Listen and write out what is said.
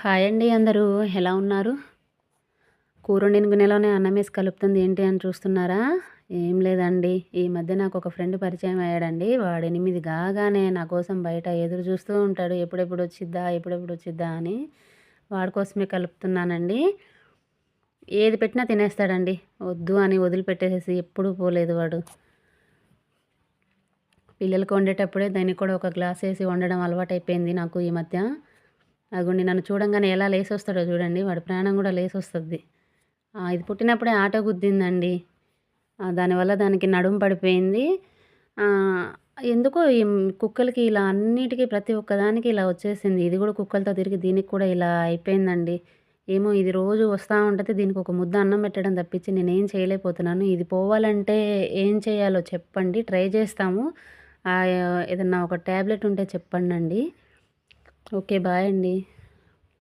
Hi అండి అందరూ. ఎలా ఉన్నారు? కూరొండిన గిన్నెలోనే అన్నమేసి కలుపుతుంది ఏంటి అని చూస్తున్నారా? ఏం లేదండి. ఈ మధ్య నాకొక ఫ్రెండ్ పరిచయం అయ్యాడండి. వాడు 8 కాగానే నా కోసం బయట ఎదురు చూస్తూ ఉంటాడు. ఎప్పుడెప్పుడొచ్చిద్దా? ఎప్పుడెప్పుడొచ్చిద్దా? అని. వాడి కోసమే కలుపుతున్నానండి. ఏది పెట్టినా తినేస్తాడండి. వద్దు అని వదిలిపెట్టేసేసి ఎప్పుడూ పోలేదు వాడు. పిల్లలకి వండేటప్పుడే దానికి కూడా ఒక గ్లాసేసి వండడం అలవాటైపోయింది నాకు ఈ మధ్య. అగోండి నన్ను చూడంగానే ఎలా లేసొస్తాడో చూడండి. వాడి ప్రాణం గూడా లేసొస్తది. ఇది పుట్టినప్పుడే ఆటో గుద్దిందండి. దానివల్ల దానికి నడుము పడిపోయింది. ఆహ్, ఎందుకో కుక్కలకి ఇలా అన్నిటికి ప్రతి ఒక్కదానికి ఇలా వచ్చేసింది. ఇది గూడా కుక్కలతో తిరిగి దీనికి కూడా ఇలా అయిపోయిందండి. ఏమో ఇది రోజు వస్తా ఉంటది. దీనికి ఒక ముద్ద అన్నం పెట్టడం తప్పించి నేనేం చేయలేకపోతున్నాను. ఇది పోవాలంటే ఏం చేయాలో చెప్పండి. ట్రై చేస్తాము. ఏదన్నా ఒక టాబ్లెట్ ఉంటే చెప్పండండి. ఓకే. బాయ్ అండి.